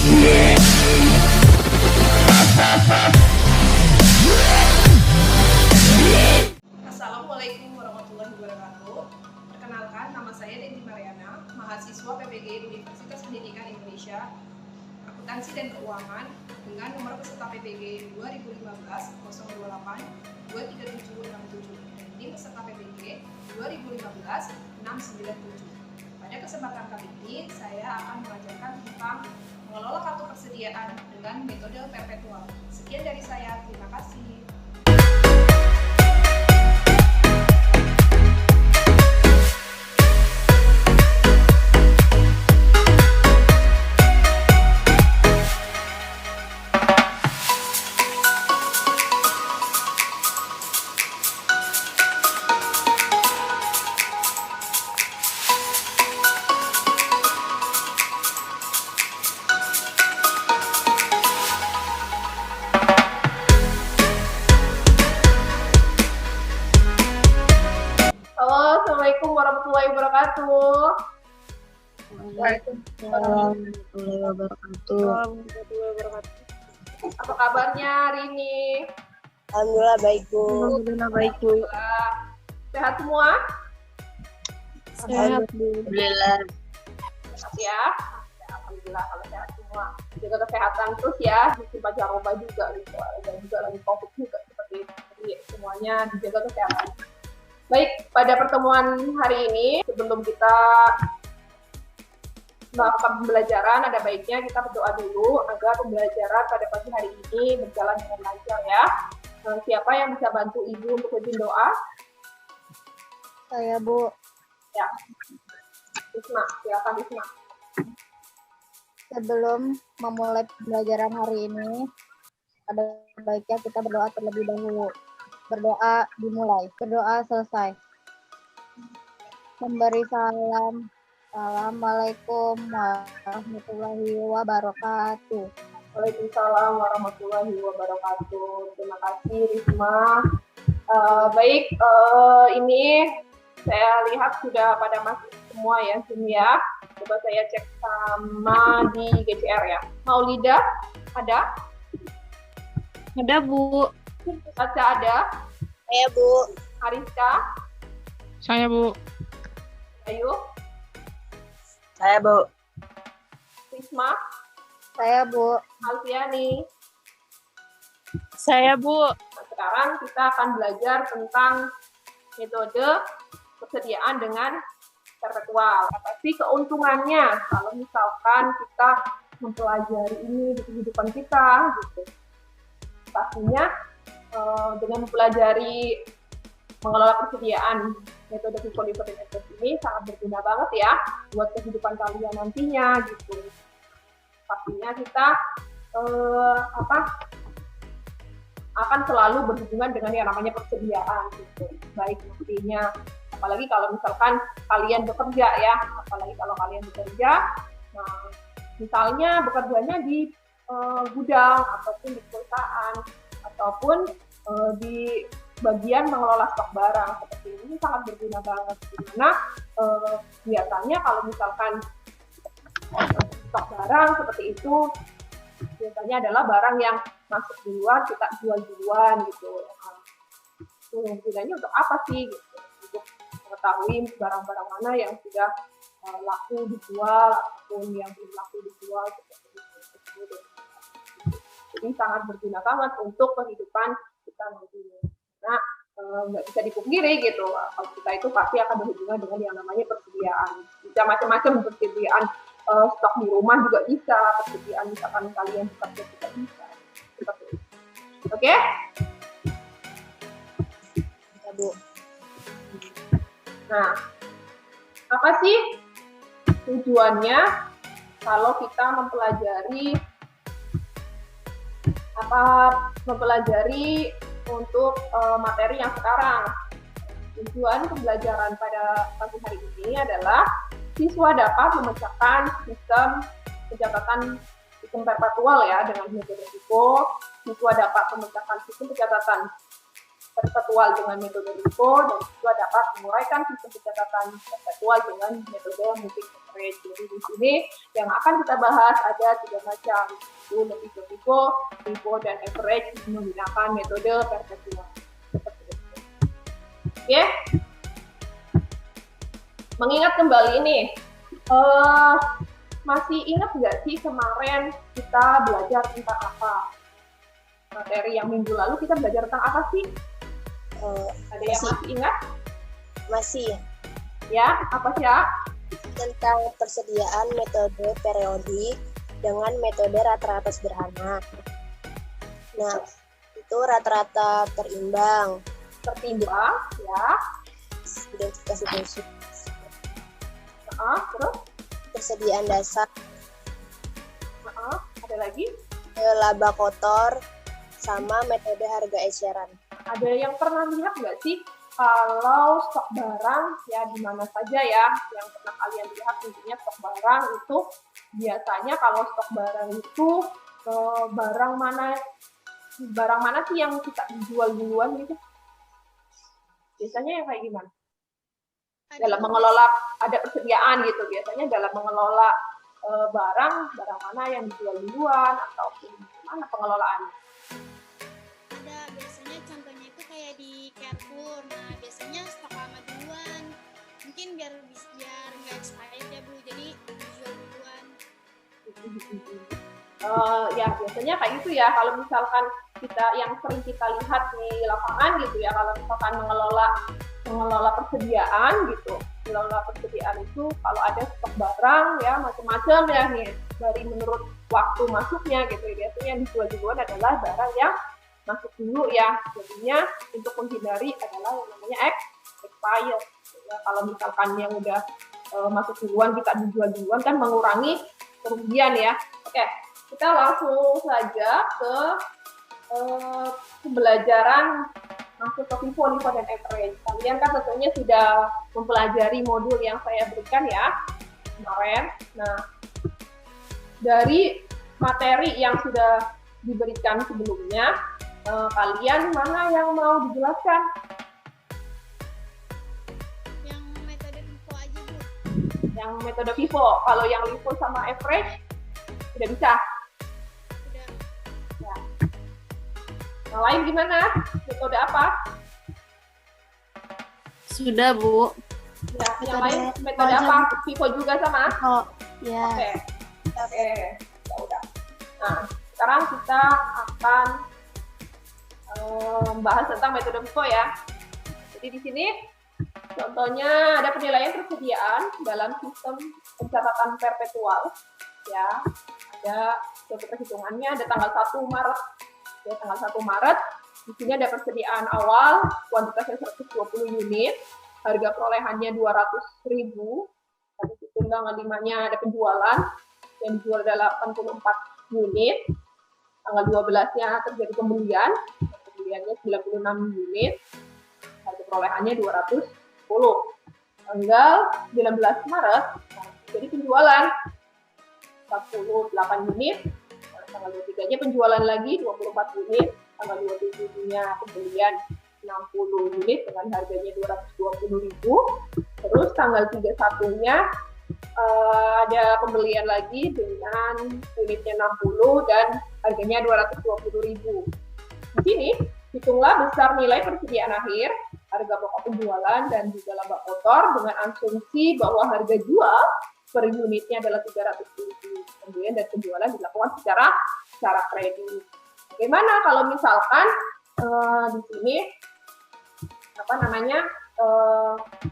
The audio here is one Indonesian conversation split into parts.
Assalamualaikum warahmatullahi wabarakatuh. Perkenalkan, nama saya Deni Mariana, mahasiswa PPG Universitas Pendidikan Indonesia, Akuntansi dan Keuangan, dengan nomor peserta PPG 2015-028-23767 dan NIM peserta PPG 2015-697. Pada kesempatan kali ini, saya akan mengajarkan tentang mengelola kartu persediaan dengan metode perpetual. Sekian dari saya, terima kasih. Assalamualaikum warahmatullahi wabarakatuh. Warahmatullahi wabarakatuh. Apa kabarnya hari ini? Alhamdulillah baik, Bu. Alhamdulillah baik, Bu. Sehat semua? Sehat, Bu. Alhamdulillah. Sehat ya? Alhamdulillah kalau sehat semua. Jaga kesehatan terus ya, mungkin baca obat juga gitu. Dan juga lagi COVID juga seperti semuanya dijaga kesehatan. Baik, pada pertemuan hari ini, sebelum kita melakukan pembelajaran, ada baiknya kita berdoa dulu agar pembelajaran pada pagi hari ini berjalan dengan lancar ya. Siapa yang bisa bantu Ibu untuk pimpin doa? Saya, Bu. Ya, Isma, silakan Isma. Sebelum memulai pembelajaran hari ini, ada baiknya kita berdoa terlebih dahulu. Berdoa dimulai, berdoa selesai. Memberi salam. Assalamualaikum warahmatullahi wabarakatuh. Waalaikumsalam warahmatullahi wabarakatuh. Terima kasih Risma. Baik, ini saya lihat sudah pada masuk semua ya Zoom ya. Coba saya cek sama di GCR ya. Maulida ada? Ada, Bu. Caca ada? Saya, Bu. Ariska? Saya, Bu. Ayu? Saya, Bu. Risma? Saya, Bu. Alfiani? Saya, Bu. Nah, sekarang kita akan belajar tentang metode persediaan dengan perpetual. Apa sih keuntungannya kalau misalkan kita mempelajari ini di kehidupan kita gitu. Pastinya dengan mempelajari mengelola persediaan metode FIFO Liquidity Method ini sangat berguna banget ya buat kehidupan kalian nantinya gitu. Pastinya kita akan selalu berhubungan dengan yang namanya persediaan gitu. Baik nantinya, apalagi kalau misalkan kalian bekerja ya, apalagi kalau kalian bekerja, nah misalnya bekerjanya di gudang ataupun di perusahaan ataupun di bagian mengelola stok barang seperti ini sangat berguna banget. Dimana biasanya kalau misalkan stok barang seperti itu biasanya adalah barang yang masuk duluan kita jual duluan gitu. Gunanya untuk apa sih? Gitu. Untuk mengetahui barang-barang mana yang sudah laku dijual ataupun yang belum laku dijual seperti itu. Jadi sangat berguna banget untuk kehidupan kita nantinya. Nah, nggak bisa dipungkiri gitu. Kalau kita itu pasti akan berhubungan dengan yang namanya persediaan. Bisa macam-macam persediaan stok di rumah juga bisa, persediaan misalkan kalian bekerja juga bisa. Seperti itu. Oke? Ya, Bu. Nah, apa sih tujuannya kalau kita mempelajari untuk materi yang sekarang? Tujuan pembelajaran pada pagi hari ini adalah siswa dapat memecahkan sistem perpetual ya dengan metode FIFO. Siswa dapat memecahkan sistem pencatatan perpetual dengan metode LIFO dan juga dapat menguraikan sistem pencatatan perpetual dengan metode moving average. Jadi di sini yang akan kita bahas ada 3 macam, itu lebih ke LIFO dan average menggunakan metode perpetual. Oke. Mengingat kembali ini, masih ingat nggak sih kemarin kita belajar tentang apa? Materi yang minggu lalu kita belajar tentang apa sih? Ada yang masih ingat? Masih. Ya, apa sih ya? Tentang persediaan metode periodik dengan metode rata-rata sederhana. Nah, itu rata-rata terimbang. Tertimbang, ya. Identifikasi prinsip. Terus? Persediaan dasar. Ada lagi? Laba kotor sama metode harga eceran. Ada yang pernah lihat nggak sih kalau stok barang ya di mana saja ya yang pernah kalian lihat intinya stok barang itu biasanya kalau stok barang itu barang mana sih yang kita jual duluan gitu? Biasanya yang kayak gimana? Dalam mengelola ada persediaan gitu biasanya dalam mengelola barang mana yang dijual duluan atau gimana pengelolaannya? Ada, biasanya contohnya itu kayak di Carrefour. Nah, biasanya stok lama duluan. Mungkin biar nggak expired ya, Bu. Jadi dijual duluan. Ya biasanya kayak gitu ya kalau misalkan kita yang sering kita lihat di lapangan gitu ya kalau misalkan mengelola persediaan gitu. Mengelola persediaan itu kalau ada stok barang ya macam-macam ya nih dari menurut waktu masuknya gitu ya biasanya yang dijual duluan adalah barang yang masuk dulu ya, jadinya untuk menghindari adalah yang namanya expired. Ya, kalau misalkan yang udah masuk duluan kita dijual duluan kan mengurangi kerugian ya. Oke, kita langsung saja ke pembelajaran masuk ke LIFO dan average. Kalian kan tentunya sudah mempelajari modul yang saya berikan ya kemarin. Nah, dari materi yang sudah diberikan sebelumnya, kalian mana yang mau dijelaskan? Yang metode LIFO aja, Bu. Yang metode LIFO. Kalau yang LIFO sama average sudah bisa. Udah. Ya. Yang lain gimana? Metode apa? Sudah, Bu. Ya, yang lain metode apa? LIFO juga sama? Oh, ya. Oke. Ya udah. Nah, sekarang kita akan membahas tentang metode LIFO ya. Jadi di sini contohnya ada penilaian persediaan dalam sistem pencatatan perpetual ya. Ada suatu perhitungannya ada tanggal 1 Maret. Ya, tanggal 1 Maret di sini ada persediaan awal kuantitasnya 120 unit, harga perolehannya 200.000. Habis itu tanggal 5-nya ada penjualan yang dijual ada 84 unit. Tanggal 12-nya terjadi pembeliannya 96 unit, harga perolehannya 210. Tanggal 19 Maret, jadi penjualan 48 unit, tanggal 23-nya penjualan lagi 24 unit, tanggal 27-nya pembelian 60 unit dengan harganya 220.000. Terus tanggal 31-nya ada pembelian lagi dengan unitnya 60 dan harganya 220.000. Di sini hitunglah besar nilai persediaan akhir, harga pokok penjualan dan juga laba kotor dengan asumsi bahwa harga jual per unitnya adalah 300.000. Pembelian dan penjualan dilakukan secara kredit. Bagaimana kalau misalkan di sini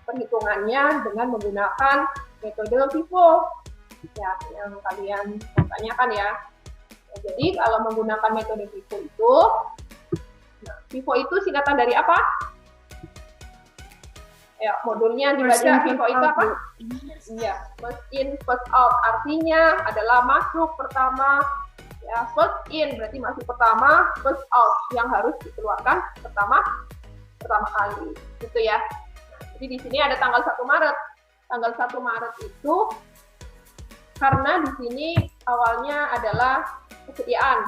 perhitungannya dengan menggunakan metode LIFO ya yang kalian tanyakan ya. Jadi kalau menggunakan metode LIFO itu, LIFO itu singkatan dari apa? Ya, modulnya dibaca LIFO itu apa? Iya, first in first out artinya adalah masuk pertama ya, first in berarti masuk pertama, first out yang harus dikeluarkan pertama kali gitu ya. Jadi di sini ada tanggal 1 Maret. Tanggal 1 Maret itu karena di sini awalnya adalah persediaan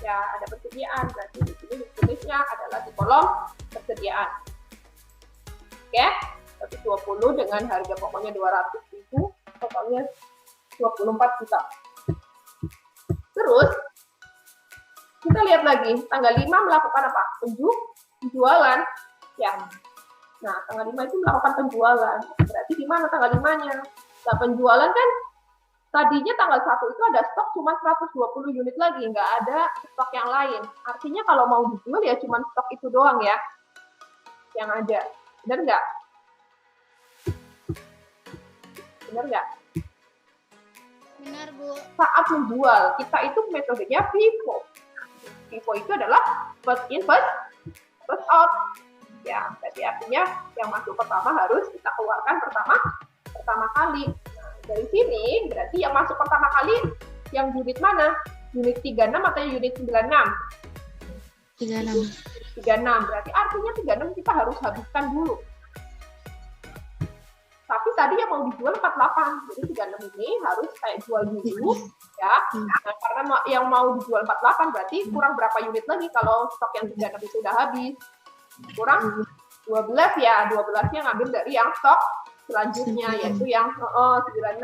Ya, ada persediaan. Berarti di sini tulisnya adalah di kolom persediaan. Oke, 120 dengan harga pokoknya 200.000, totalnya 24 juta. Terus kita lihat lagi tanggal 5 melakukan apa? Penjualan. Ya. Nah, tanggal 5 itu melakukan penjualan. Berarti di mana tanggal 5-nya? Nah, penjualan kan tadinya tanggal 1 itu ada stok cuma 120 unit lagi, nggak ada stok yang lain. Artinya kalau mau dijual ya cuma stok itu doang ya yang ada. Benar nggak? Benar nggak? Benar, Bu. Saat menjual, kita itu metodenya FIFO. FIFO itu adalah first in, first out. Ya, jadi artinya yang masuk pertama harus kita keluarkan pertama kali. Nah, dari sini berarti yang masuk pertama kali yang unit mana? Unit 36 atau unit 96? 36. 36. Berarti artinya 36 kita harus habiskan dulu. Tapi tadi yang mau dijual 48. Jadi 36 ini harus kayak jual dulu ya. Nah, karena yang mau dijual 48 berarti kurang berapa unit lagi kalau stok yang 36 itu udah habis. Kurang 12 ya, 12-nya ngambil dari yang stok selanjutnya yaitu yang 96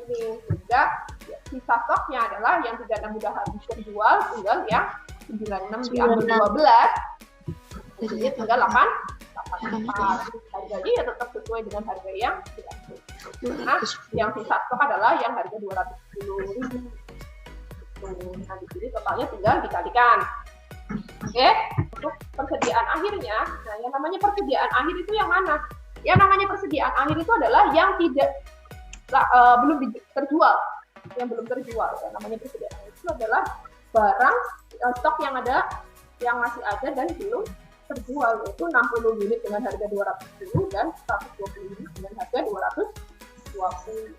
ini. Sehingga ya, sisa stoknya adalah yang 36 udah habis terjual, tinggal yang 96 diambil 12. Jadi tinggal 84. Harganya ya tetap sesuai dengan harga yang diatur. Nah, yang sisa stok adalah yang harga 210.000. Nah, di sini totalnya tinggal dikalikan. Oke, untuk persediaan akhirnya, nah yang namanya persediaan akhir itu yang mana? Yang namanya persediaan akhir itu adalah yang belum terjual, yang belum terjual. Yang namanya persediaan akhir itu adalah barang stok yang ada, yang masih ada dan belum terjual, yaitu 60 unit dengan harga 210 dan 120 unit dengan harga 220.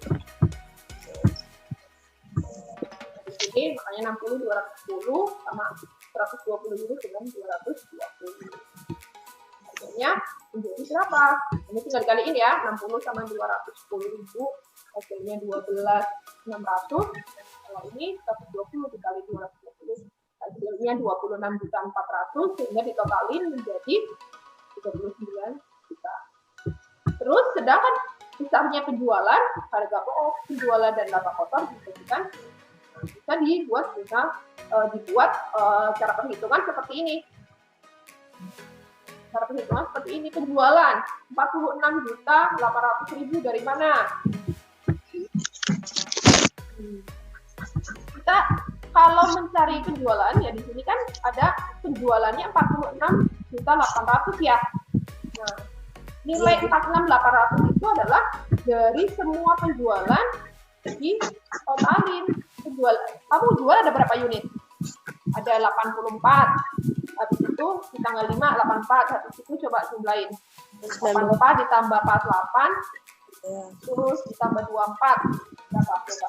Di sini makanya 60, 210 sama 120 unit dengan 220. Harganya menjadi berapa? Ini tinggal dikaliin ya, 60 sama 210.000, hasilnya 12.600. Kalau ini 120 dikali 220, hasilnya 26.400, sehingga ditotalin menjadi 39 juta. Terus sedangkan sisanya penjualan, harga pokok, penjualan dan laba kotor dijadikan bisa dibuat cara perhitungan seperti ini. Cara perhitungan seperti ini, penjualan 46.800.000 dari mana? Kita kalau mencari penjualan ya di sini kan ada penjualannya 46.800 ya. Nah, nilai 46.800 itu adalah dari semua penjualan di totalin. Kamu jual ada berapa unit? Ada 84. Habis itu di tanggal 5 84. Habis itu coba jumlahin. 84 ditambah 48 terus ditambah 24. Berapa coba?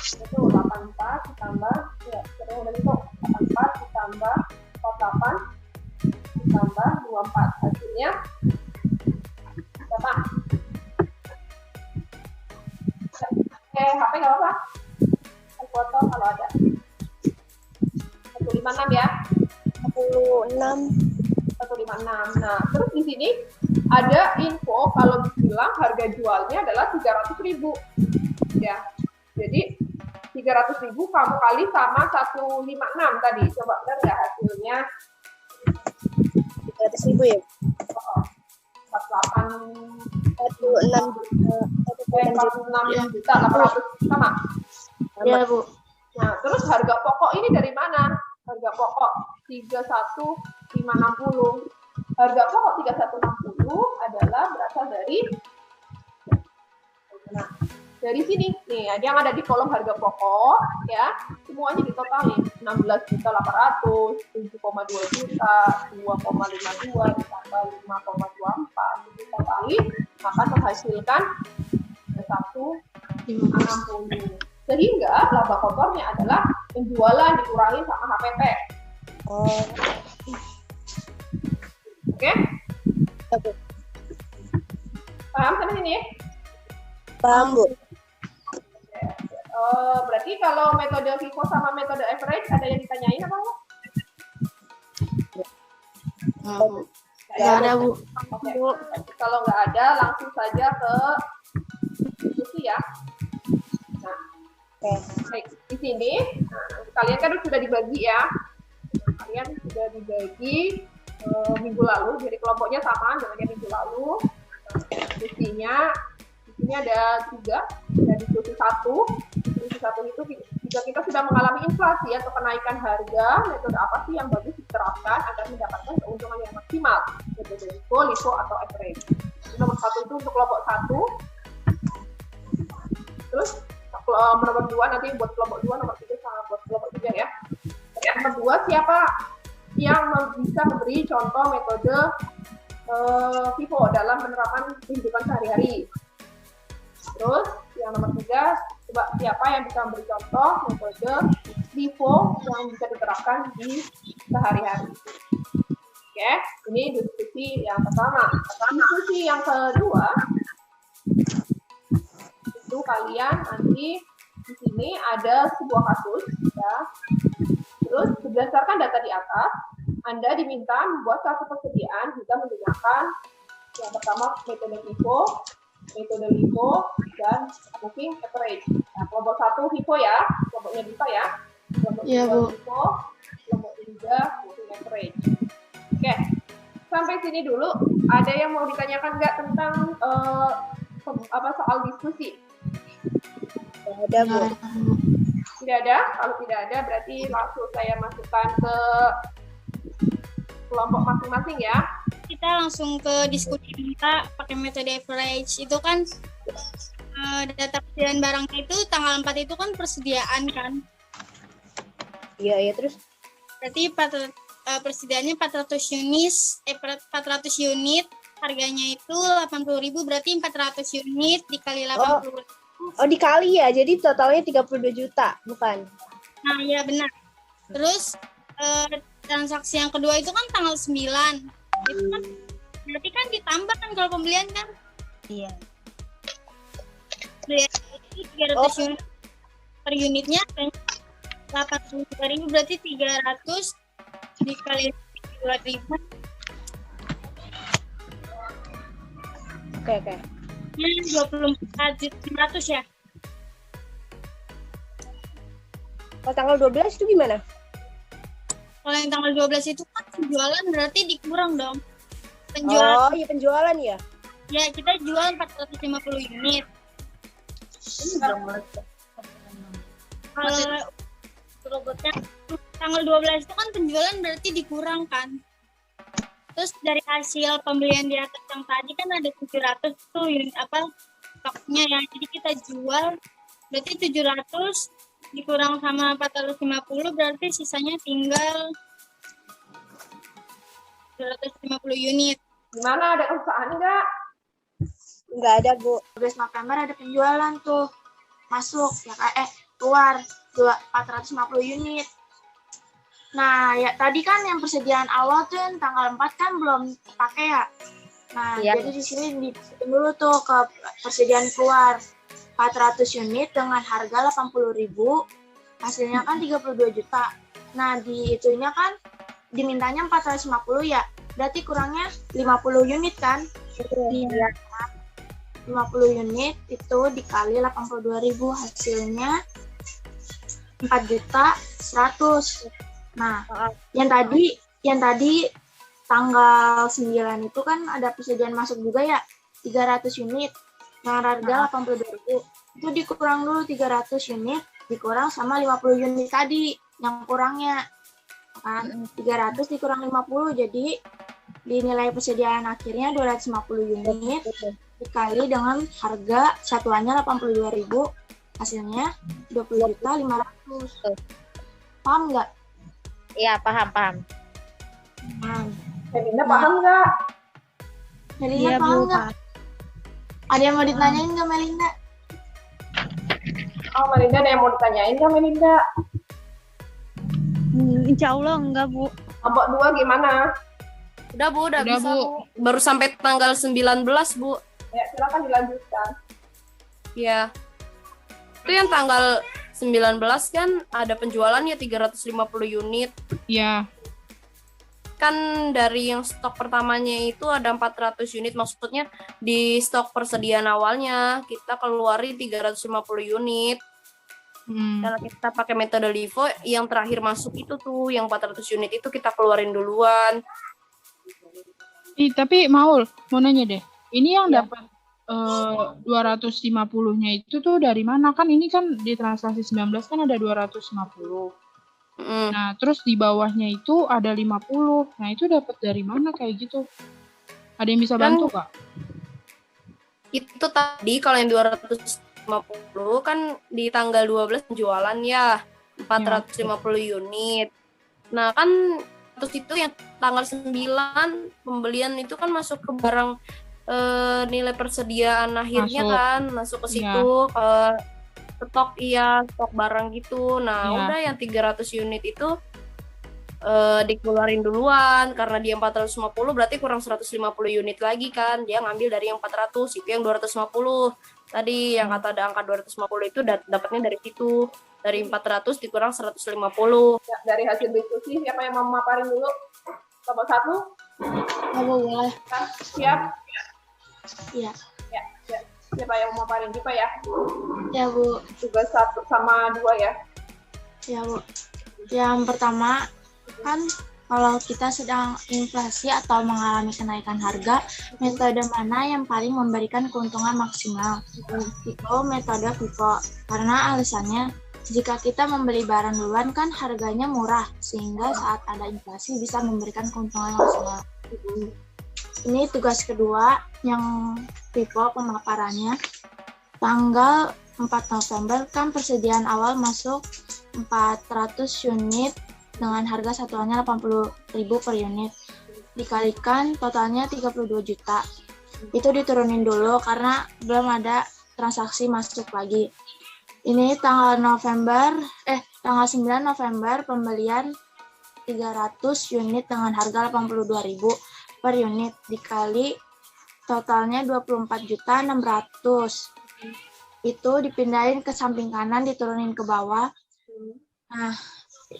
Itu 84 ditambah ya, itu 84 ditambah 48 ditambah 24. Hasilnya berapa? HP nggak apa-apa. Foto kalau ada. 156 ya. 156. Nah, terus di sini ada info kalau bilang harga jualnya adalah 300.000. Ya. Jadi 300.000 kamu kali sama 156 tadi. Coba benar nggak hasilnya? 300.000 ya? 46 juta 800 sama. Iya, Bu. Nah, terus harga pokok ini dari mana? Harga pokok 31.560. Harga pokok 3160 adalah berasal dari dari sini nih, yang ada di kolom harga pokok ya, semuanya ditotalin 16.800, 7,2 juta, 2,52 ditambah 5,24 ditotalin akan menghasilkan 1 60. Sehingga laba kotornya adalah penjualan dikurangi sama HPP. Oh, Oke? oke. Paham sampai sini? Paham, Bu. Berarti kalau metode FIFO sama metode average ada yang ditanyain apa enggak? Nggak ada, Bu. Oke. Kalau nggak ada, langsung saja ke diskusi ya. Nah, Oke. baik. Di sini, kalian kan sudah dibagi ya. Kalian sudah dibagi minggu lalu, jadi kelompoknya sama dengan yang minggu lalu. Diskusinya, di sini ada 3, ada diskusi 1. Diskusi 1 itu jika kita sudah mengalami inflasi atau kenaikan harga, metode apa sih yang bagus diterapkan agar mendapatkan keuntungan yang maksimal? Metode LIFO, LIFO atau average. Nomor 1 itu untuk kelompok 1. Terus nomor 2 nanti buat kelompok 2, nomor 3 sama buat kelompok 3 ya. Nomor 2, siapa yang bisa memberi contoh metode FIFO dalam penerapan kehidupan sehari-hari. Terus yang nomor 3, coba siapa yang bisa memberi contoh metode LIFO yang bisa diterapkan di sehari-hari. Oke, ini diskusi yang pertama. Diskusi yang kedua, itu kalian nanti di sini ada sebuah kasus ya. Terus berdasarkan data di atas, Anda diminta membuat satu persediaan jika menggunakan yang pertama metode FIFO, metode LIFO, dan moving average. Nah, kelompok 1 FIFO ya, kelompoknya Diva ya. Kelompok 2 Iya, Bu. LIFO, kelompok 3 moving average. Oke, sampai sini dulu. Ada yang mau ditanyakan nggak tentang soal diskusi? Ada, Bu. Tidak ada? Kalau tidak ada, berarti langsung saya masukkan ke kelompok masing-masing ya. Kita langsung ke diskusi kita pakai metode average. Itu kan data persediaan barangnya itu tanggal 4 itu kan persediaan kan. Iya, terus Berarti persediaannya 400 unit, harganya itu 80.000, berarti 400 unit dikali 80.000. oh dikali ya. Jadi totalnya 32 juta, bukan? Nah, iya benar. Terus transaksi yang kedua itu kan tanggal 9. Itu kan berarti kan ditambah kan kalau pembelian kan? Iya. Belian itu 300 unit per unitnya 82.000, berarti 300 dikali 2.000. Oke. 24.500 ya. Kalau tanggal 12 itu gimana? Kalau yang tanggal 12 itu kan penjualan, berarti dikurang dong. Penjualan. Oh, iya penjualan ya. Ya, kita jual 450 unit. Kalau tanggal 12 itu kan penjualan, berarti dikurangkan. Terus dari hasil pembelian di atas yang tadi kan ada 700 tuh unit stoknya ya. Jadi kita jual berarti 700 dikurang sama 450, berarti sisanya tinggal 250 unit. Gimana, ada kesusahan nggak? Nggak ada, Bu. 12 November ada penjualan tuh. Masuk ya keluar 450 unit. Nah, ya tadi kan yang persediaan awal tuh yang tanggal 4 kan belum dipakai ya. Nah, Iya. jadi di sini dihitung dulu tuh ke persediaan keluar 400 unit dengan harga 80.000, hasilnya kan 32 juta. Nah, di itunya kan dimintanya 450 ya. Berarti kurangnya 50 unit kan? Iya. 50 unit itu dikali 82.000, hasilnya 4.100.000. Nah, yang tadi tanggal 9 itu kan ada persediaan masuk juga ya, 300 unit dengan harga 82.000. Itu dikurang dulu 300 unit, dikurang sama 50 unit tadi yang kurangnya. Kan 300 dikurang 50, jadi dinilai persediaan akhirnya 250 unit dikali dengan harga satuannya 82.000, hasilnya 20.500.000. Paham nggak? Iya, paham. Melina paham nggak? Melina paham nggak? Ada yang mau ditanyain nggak, Melina? Oh, Melinda ada yang mau ditanyain nggak, Melinda? Insya Allah enggak, Bu. Kelompok 2 gimana? Udah Bu, udah bisa Bu. Bu. Baru sampai tanggal 19 Bu. Ya, silakan dilanjutkan. Ya. Itu yang tanggal 19 kan ada penjualannya 350 unit. Iya. Kan dari yang stok pertamanya itu ada 400 unit, maksudnya di stok persediaan awalnya kita keluarin 350 unit. Karena kita pakai metode LIFO, yang terakhir masuk itu tuh yang 400 unit itu kita keluarin duluan. Tapi mau nanya deh. Ini yang Ya. dapat 250-nya itu tuh dari mana? Kan ini kan di transaksi 19 kan ada 250. Nah, terus di bawahnya itu ada 50. Nah, itu dapat dari mana kayak gitu? Ada yang bisa bantu, Kak? Itu tadi kalau yang 250 kan di tanggal 12 penjualan ya 450 unit. Nah, kan terus itu yang tanggal 9 pembelian itu kan masuk ke barang nilai persediaan akhirnya kan masuk ke situ ke stok barang gitu. Nah, udah yang 300 unit itu dikeluarin duluan karena dia 450 berarti kurang 150 unit lagi kan. Dia ngambil dari yang 400 itu yang 250. Tadi yang kata ada angka 250 itu dapatnya dari situ. Dari 400 dikurang 150. Ya, dari hasil diskusi siapa yang mau memaparin dulu? Kelompok 1? Boleh. Siap? Iya. Ya. Siapa yang mau memaparin? Dipa ya? Ya, Bu. Tugas 1 sama 2 ya? Ya, Bu. Yang pertama, kan kalau kita sedang inflasi atau mengalami kenaikan harga, metode mana yang paling memberikan keuntungan maksimal? Itu metode FIFO. Karena alasannya, jika kita membeli barang duluan kan harganya murah, sehingga saat ada inflasi bisa memberikan keuntungan maksimal. Ini tugas kedua yang FIFO pemaparannya. Tanggal 4 November kan persediaan awal masuk 400 unit dengan harga satuannya 80.000 per unit. Dikalikan totalnya 32 juta. Itu diturunin dulu karena belum ada transaksi masuk lagi. Ini tanggal 9 November pembelian 300 unit dengan harga 82.000 per unit dikali totalnya 24.600.000. Itu dipindahin ke samping kanan, diturunin ke bawah. Nah,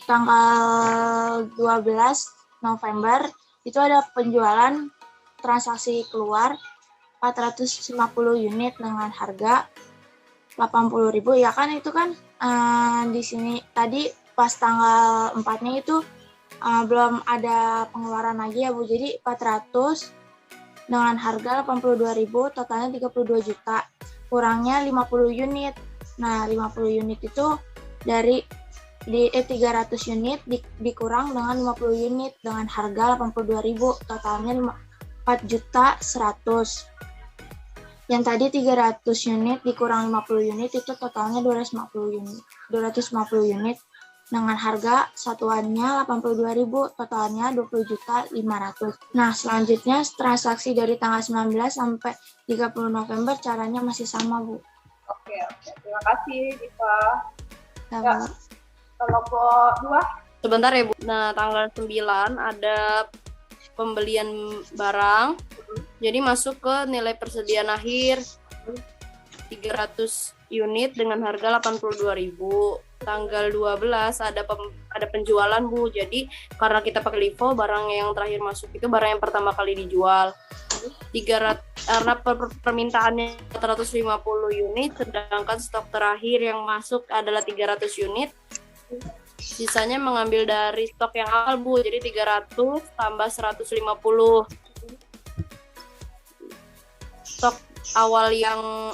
tanggal 12 November itu ada penjualan transaksi keluar 450 unit dengan harga 80.000 ya kan itu kan di sini tadi pas tanggal 4-nya itu belum ada pengeluaran lagi ya Bu. Jadi 400 dengan harga 82.000 totalnya 32 juta. Kurangnya 50 unit. Nah, 50 unit itu dari 300 unit dikurang dengan 50 unit dengan harga 82.000 totalnya 4.100.000. Yang tadi 300 unit dikurang 50 unit itu totalnya 250 unit dengan harga satuannya 82.000 totalnya 20.500.000. Nah, selanjutnya transaksi dari tanggal 19 sampai 30 November caranya masih sama, Bu. Oke. Terima kasih, Dipa. Ya, Bu. Kelompok 2? Sebentar ya Bu. Nah, tanggal 9 ada pembelian barang. Jadi masuk ke nilai persediaan akhir 300 unit dengan harga 82.000. Tanggal 12 ada penjualan Bu. Jadi karena kita pakai LIFO, barang yang terakhir masuk itu barang yang pertama kali dijual. 300 karena permintaannya 450 unit, sedangkan stok terakhir yang masuk adalah 300 unit. Sisanya mengambil dari stok yang awal Bu. Jadi 300 tambah 150. Stok awal yang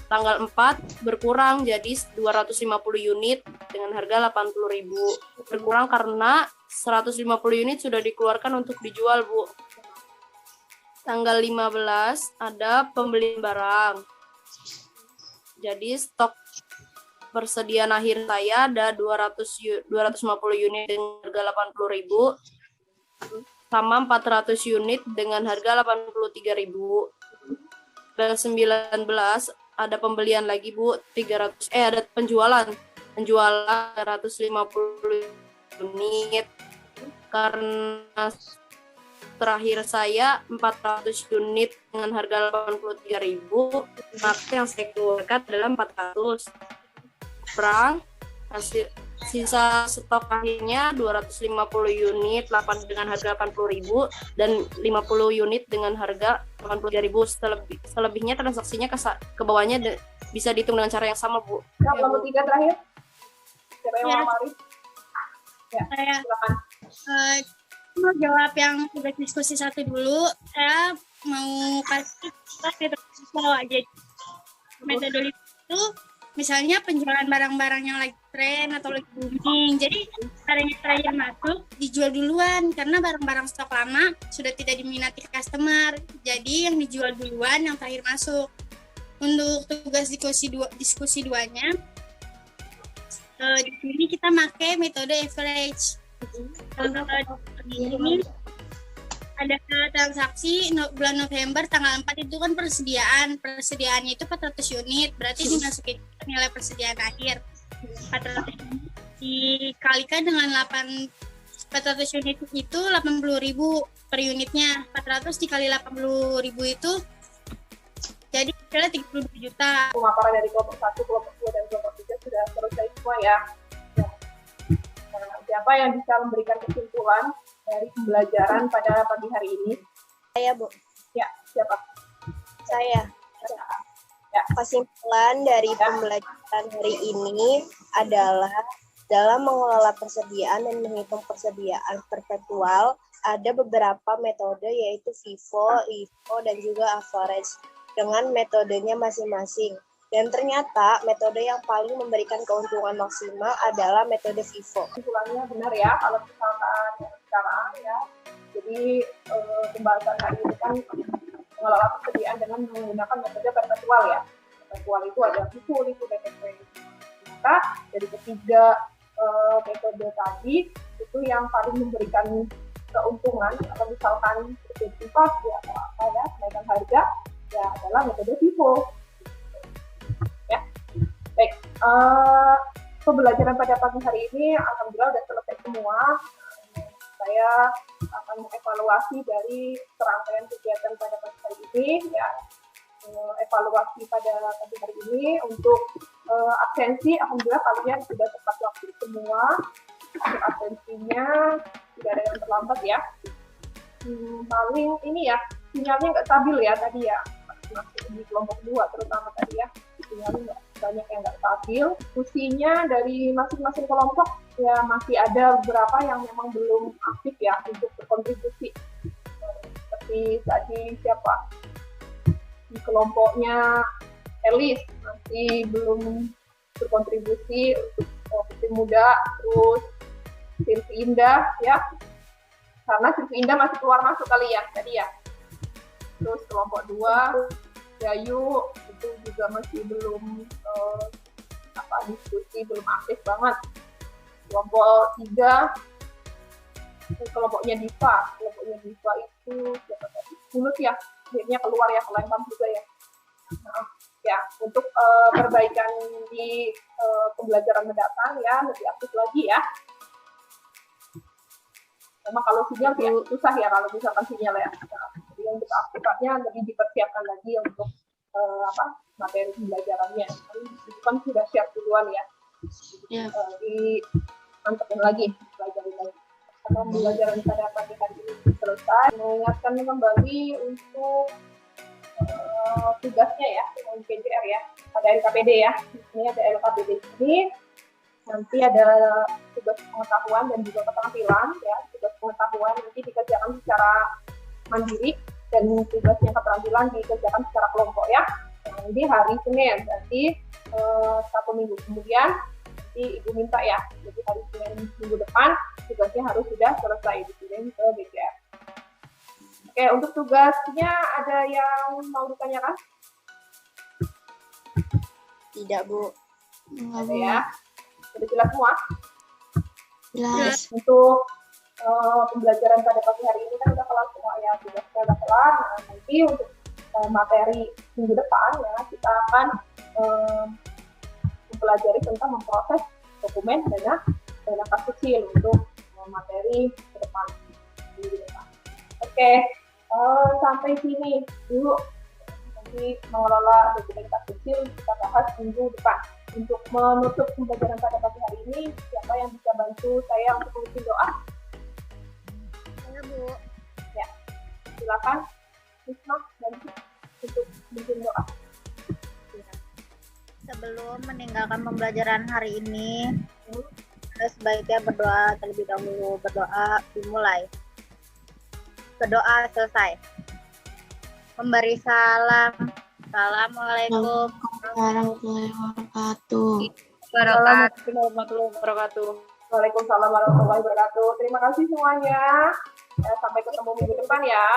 tanggal 4 berkurang jadi 250 unit dengan harga 80.000. Berkurang karena 150 unit sudah dikeluarkan untuk dijual, Bu. Tanggal 15 ada pembelian barang. Jadi stok persediaan akhir saya ada 250 unit dengan harga 80.000 sama 400 unit dengan harga 83.000. Dan 19 ada pembelian lagi Bu, 300 ada penjualan 350 unit karena terakhir saya 400 unit dengan harga 83.000, maka yang saya keluarkan adalah 400 perang hasil sisa stok akhirnya 250 unit dengan harga 80.000 dan 50 unit dengan harga 83.000. Selebihnya transaksinya ke bawahnya bisa dihitung dengan cara yang sama Bu. Nah, nomor 3 terakhir. Siapa yang mau mari? Ya, Saya silakan. mau jawab yang tugas diskusi 1 dulu. Saya mau kasih metode aja. Metode itu misalnya penjualan barang-barang yang lagi tren atau lagi booming. Jadi barang yang terakhir masuk dijual duluan karena barang-barang stok lama sudah tidak diminati customer. Jadi yang dijual duluan yang terakhir masuk. Untuk tugas diskusi 2-nya, di sini kita pakai metode average. Ini ada transaksi bulan November tanggal 4 itu kan persediaannya itu 400 unit, berarti dimasukin nilai persediaan akhir 400 unit dikalikan dengan 400 unit itu 80.000 per unitnya, 400 dikali 80.000 itu jadi kira 32 juta. Pemaparan dari kelompok 1, kelompok 2, dan kelompok 3 sudah selesai semua ya. Nah, siapa yang bisa memberikan kesimpulan dari pembelajaran pada pagi hari ini? Saya, Bu. Ya, siapa? Saya. Ya. Kesimpulan dari pembelajaran hari ini adalah dalam mengelola persediaan dan menghitung persediaan perpetual, ada beberapa metode yaitu FIFO, LIFO, dan juga average dengan metodenya masing-masing. Dan ternyata metode yang paling memberikan keuntungan maksimal adalah metode FIFO. Kesimpulannya benar ya, kalau misalkan sekarang ya. Jadi pembahasan hari ini kan mengelola persediaan dengan menggunakan metode perpetual ya. Perpetual itu ada FIFO, LIFO, dan average. Maka dari ketiga metode tadi itu yang paling memberikan keuntungan kalau misalkan terjadi ya apa ya kenaikan harga ya adalah metode FIFO. Ya, baik. Pembelajaran pada pagi hari ini alhamdulillah sudah selesai semua. Saya akan mengevaluasi dari serangkaian kegiatan pada pagi hari ini ya. Evaluasi pada pagi hari ini untuk absensi, alhamdulillah kalian sudah tepat waktu semua. Untuk absensinya tidak ada yang terlambat ya. Paling ini ya sinyalnya nggak stabil ya tadi ya, masih di kelompok 2 terutama tadi ya, sinyalnya banyak yang nggak stabil. Fungsinya dari masing-masing kelompok ya masih ada beberapa yang memang belum aktif ya untuk berkontribusi. Seperti tadi siapa? Di kelompoknya Elis masih belum berkontribusi untuk Putri Muda, terus Silvi Indah ya, karena Silvi Indah masih keluar masuk kali ya tadi ya. Terus kelompok 2 Yayu itu juga masih belum diskusi, belum aktif banget. Kelompok 3 kelompoknya Diva itu siapa tadi? Bulus ya, akhirnya keluar ya, kelempar juga ya. Nah, ya untuk perbaikan di pembelajaran mendatang ya lebih aktif lagi ya. Memang kalau sinyal ya susah ya kalau misalkan sinyal ya. Nah, jadi untuk aktifannya lebih dipersiapkan lagi untuk materi pembelajarannya. Itu kan sudah siap duluan ya. Mantepin lagi, pelajarin lagi. Karena pembelajaran pada pagi hari ini selesai. Mengingatkan kembali untuk tugasnya ya, dengan PJR ya, pada LKPD ya. Ini ada LKPD ini. Nanti ada tugas pengetahuan dan juga keterampilan ya. Tugas pengetahuan nanti dikerjakan secara mandiri dan tugasnya keterampilan dikerjakan secara kelompok ya. Nah, ini hari Senin, berarti 1 minggu kemudian nanti Ibu minta ya. Jadi hari Senin minggu depan tugasnya harus sudah selesai dikirim ke BCR. Oke, untuk tugasnya ada yang mau ditanyakan? Tidak, Bu. Ada ya. Sudah jelas semua? Jelas. Untuk pembelajaran pada pagi hari ini kan udah kelar semua ya, tugasnya udah kelar. Nah, nanti untuk materi minggu depan ya kita akan mempelajari tentang memproses dokumen dana kas kecil untuk materi ke depan. Oke, sampai sini dulu. Nanti mengelola dokumen kas kecil kita bahas minggu depan. Untuk menutup pembelajaran pada pagi hari ini, siapa yang bisa bantu saya untuk memimpin doa? Saya, Bu. Ya, silakan. Bisma, bantu untuk memimpin doa. Sebelum meninggalkan pembelajaran hari ini, sebaiknya berdoa terlebih dahulu. Berdoa dimulai. Berdoa selesai. Memberi salam. Assalamualaikum warahmatullahi wabarakatuh. Assalamualaikum warahmatullahi wabarakatuh. Waalaikumsalam warahmatullahi wabarakatuh. Terima kasih semuanya. Sampai ketemu minggu depan ya.